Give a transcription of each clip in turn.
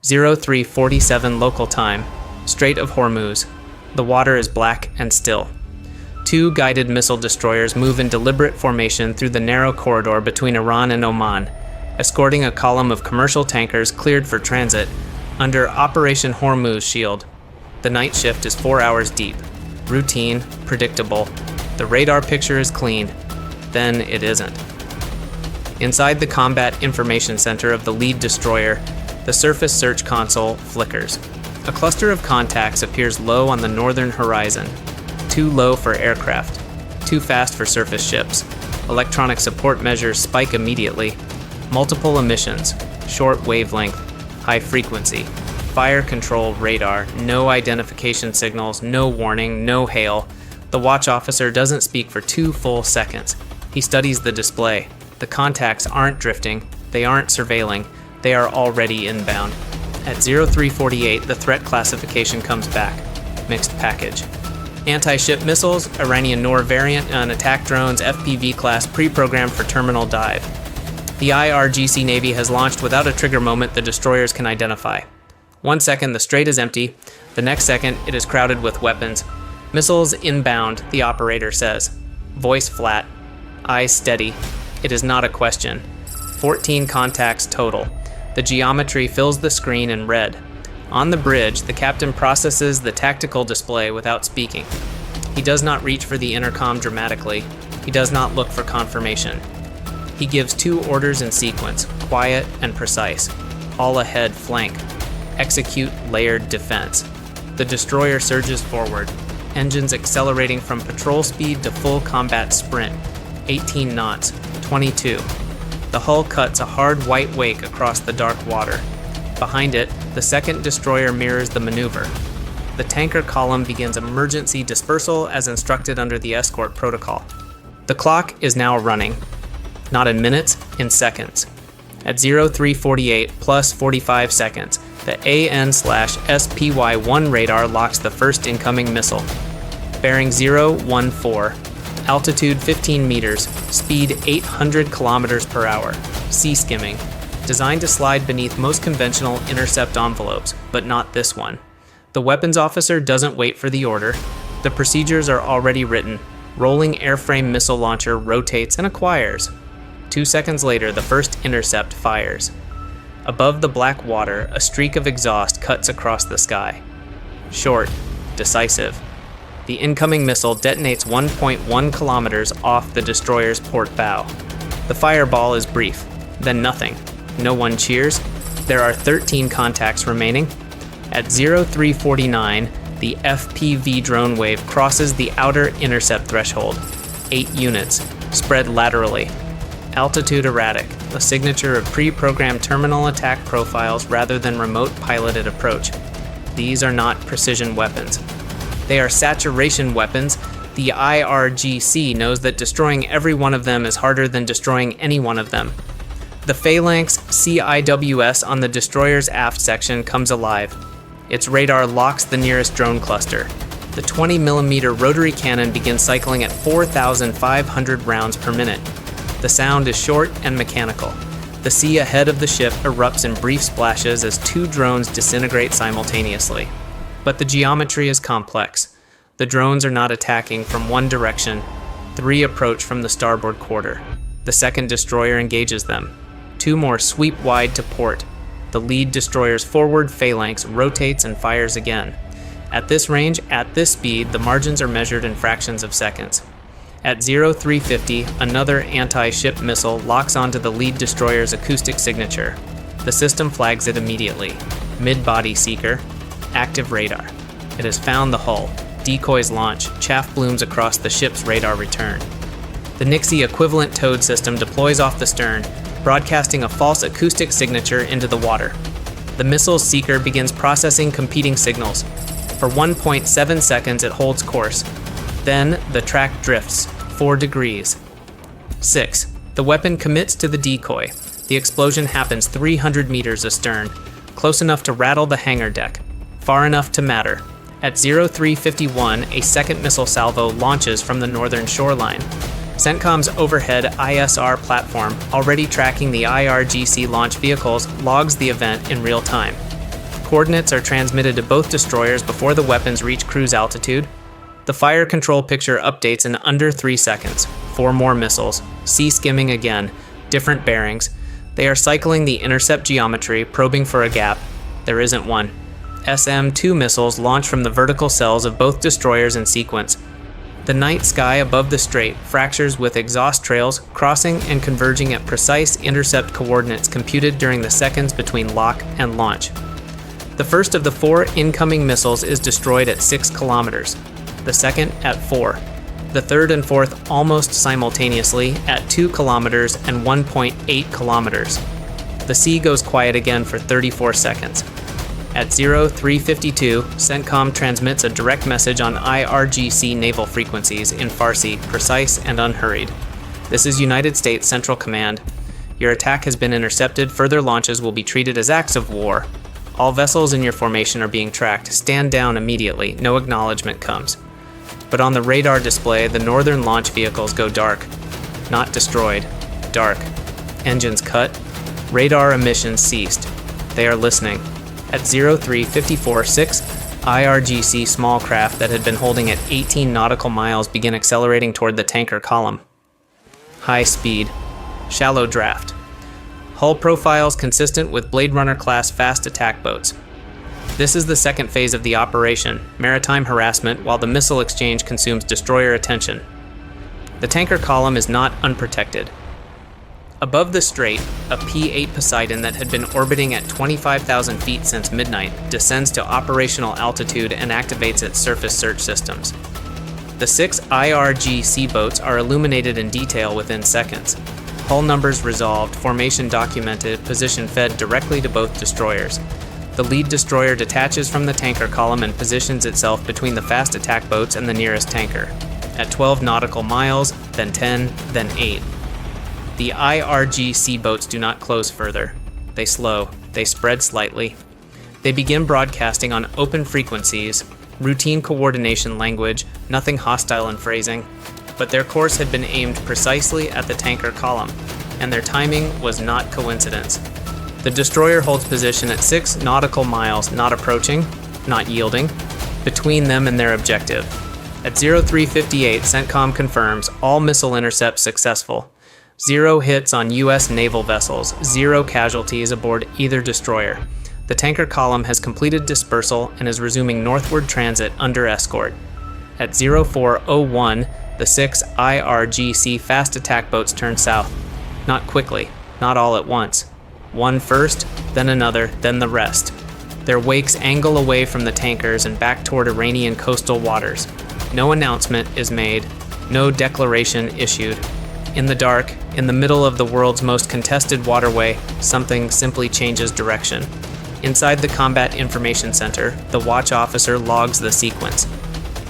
0347 local time, Strait of Hormuz. The water is black and still. 2 guided missile destroyers move in deliberate formation through the narrow corridor between Iran and Oman, escorting a column of commercial tankers cleared for transit under Operation Hormuz Shield. The night shift is 4 hours deep. Routine, predictable. The radar picture is clean. Then it isn't. Inside the Combat Information Center of the lead destroyer, the surface search console flickers. A cluster of contacts appears low on the northern horizon. Too low for aircraft. Too fast for surface ships. Electronic support measures spike immediately. Multiple emissions. Short wavelength. High frequency. Fire control radar. No identification signals. No warning. No hail. The watch officer doesn't speak for 2 full seconds. He studies the display. The contacts aren't drifting. They aren't surveilling. They are already inbound. At 0348, the threat classification comes back. Mixed package. Anti-ship missiles, Iranian Noor variant, and attack drones FPV class pre-programmed for terminal dive. The IRGC Navy has launched without a trigger moment the destroyers can identify. 1 second, the strait is empty. The next second, it is crowded with weapons. Missiles inbound, the operator says. Voice flat. Eyes steady. It is not a question. 14 contacts total. The geometry fills the screen in red. On the bridge, the captain processes the tactical display without speaking. He does not reach for the intercom dramatically. He does not look for confirmation. He gives 2 orders in sequence, quiet and precise. All ahead flank. Execute layered defense. The destroyer surges forward, engines accelerating from patrol speed to full combat sprint. 18 knots, 22. The hull cuts a hard white wake across the dark water. Behind it, the second destroyer mirrors the maneuver. The tanker column begins emergency dispersal as instructed under the escort protocol. The clock is now running. Not in minutes, in seconds. At 0348 plus 45 seconds, the AN/SPY-1 radar locks the first incoming missile. Bearing 014, altitude 15 meters, speed 800 kilometers per hour, sea skimming. Designed to slide beneath most conventional intercept envelopes, but not this one. The weapons officer doesn't wait for the order. The procedures are already written. Rolling airframe missile launcher rotates and acquires. 2 seconds later, the first intercept fires. Above the black water, a streak of exhaust cuts across the sky. Short, decisive. The incoming missile detonates 1.1 kilometers off the destroyer's port bow. The fireball is brief, then nothing. No one cheers. There are 13 contacts remaining. At 0349, the FPV drone wave crosses the outer intercept threshold. 8 units, spread laterally. Altitude erratic, a signature of pre-programmed terminal attack profiles rather than remote piloted approach. These are not precision weapons. They are saturation weapons. The IRGC knows that destroying every one of them is harder than destroying any one of them. The phalanx CIWS on the destroyer's aft section comes alive. Its radar locks the nearest drone cluster. The 20mm rotary cannon begins cycling at 4,500 rounds per minute. The sound is short and mechanical. The sea ahead of the ship erupts in brief splashes as 2 drones disintegrate simultaneously. But the geometry is complex. The drones are not attacking from one direction. 3 approach from the starboard quarter. The second destroyer engages them. 2 more sweep wide to port. The lead destroyer's forward phalanx rotates and fires again. At this range, at this speed, the margins are measured in fractions of seconds. At 0350, another anti-ship missile locks onto the lead destroyer's acoustic signature. The system flags it immediately. Mid-body seeker. Active radar. It has found the hull. Decoys launch. Chaff blooms across the ship's radar return. The Nixie equivalent towed system deploys off the stern, broadcasting a false acoustic signature into the water. The missile's seeker begins processing competing signals. For 1.7 seconds, it holds course. Then, the track drifts 4 degrees. 6. The weapon commits to the decoy. The explosion happens 300 meters astern, close enough to rattle the hangar deck, far enough to matter. At 0351, a second missile salvo launches from the northern shoreline. CENTCOM's overhead ISR platform, already tracking the IRGC launch vehicles, logs the event in real time. Coordinates are transmitted to both destroyers before the weapons reach cruise altitude. The fire control picture updates in under 3 seconds. 4 more missiles. Sea skimming again. Different bearings. They are cycling the intercept geometry, probing for a gap. There isn't one. SM-2 missiles launch from the vertical cells of both destroyers in sequence. The night sky above the strait fractures with exhaust trails crossing and converging at precise intercept coordinates computed during the seconds between lock and launch. The first of the 4 incoming missiles is destroyed at 6 kilometers. The second at 4. The third and fourth almost simultaneously at 2 kilometers and 1.8 kilometers. The sea goes quiet again for 34 seconds. At 0352, CENTCOM transmits a direct message on IRGC naval frequencies in Farsi, precise and unhurried. This is United States Central Command. Your attack has been intercepted. Further launches will be treated as acts of war. All vessels in your formation are being tracked. Stand down immediately. No acknowledgement comes. But on the radar display, the northern launch vehicles go dark. Not destroyed. Dark. Engines cut. Radar emissions ceased. They are listening. At 0354-6, IRGC small craft that had been holding at 18 nautical miles begin accelerating toward the tanker column. High speed. Shallow draft. Hull profiles consistent with Blade Runner-class fast attack boats. This is the second phase of the operation, maritime harassment, while the missile exchange consumes destroyer attention. The tanker column is not unprotected. Above the strait, a P-8 Poseidon that had been orbiting at 25,000 feet since midnight descends to operational altitude and activates its surface search systems. The 6 IRGC boats are illuminated in detail within seconds. Hull numbers resolved, formation documented, position fed directly to both destroyers. The lead destroyer detaches from the tanker column and positions itself between the fast attack boats and the nearest tanker. At 12 nautical miles, then 10, then 8. The IRGC boats do not close further. They slow. They spread slightly. They begin broadcasting on open frequencies, routine coordination language, nothing hostile in phrasing. But their course had been aimed precisely at the tanker column, and their timing was not coincidence. The destroyer holds position at 6 nautical miles, not approaching, not yielding, between them and their objective. At 0358, CENTCOM confirms all missile intercepts successful. 0 hits on U.S. naval vessels, 0 casualties aboard either destroyer. The tanker column has completed dispersal and is resuming northward transit under escort. At 0401, the 6 IRGC fast attack boats turn south. Not quickly, not all at once. One first, then another, then the rest. Their wakes angle away from the tankers and back toward Iranian coastal waters. No announcement is made, no declaration issued. In the dark, in the middle of the world's most contested waterway, something simply changes direction. Inside the Combat Information Center, the watch officer logs the sequence.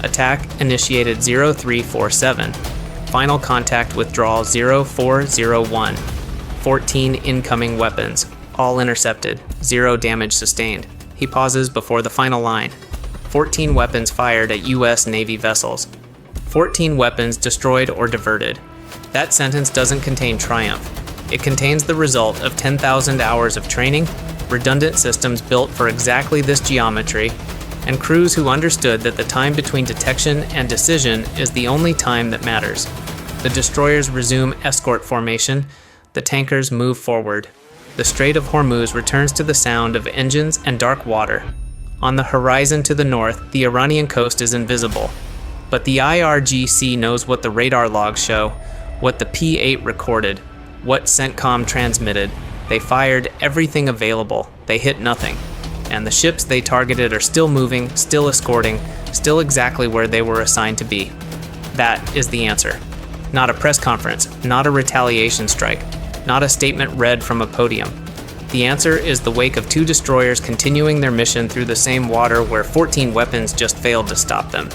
Attack initiated 0347. Final contact withdrawal 0401. 14 incoming weapons, all intercepted, 0 damage sustained. He pauses before the final line. 14 weapons fired at U.S. Navy vessels. 14 weapons destroyed or diverted. That sentence doesn't contain triumph. It contains the result of 10,000 hours of training, redundant systems built for exactly this geometry, and crews who understood that the time between detection and decision is the only time that matters. The destroyers resume escort formation. The tankers move forward. The Strait of Hormuz returns to the sound of engines and dark water. On the horizon to the north, the Iranian coast is invisible. But the IRGC knows what the radar logs show, what the P-8 recorded, what CENTCOM transmitted. They fired everything available. They hit nothing. And the ships they targeted are still moving, still escorting, still exactly where they were assigned to be. That is the answer. Not a press conference, not a retaliation strike, not a statement read from a podium. The answer is the wake of 2 destroyers continuing their mission through the same water where 14 weapons just failed to stop them.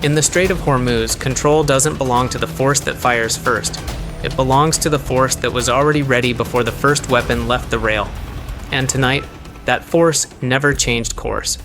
In the Strait of Hormuz, control doesn't belong to the force that fires first. It belongs to the force that was already ready before the first weapon left the rail. And tonight, that force never changed course.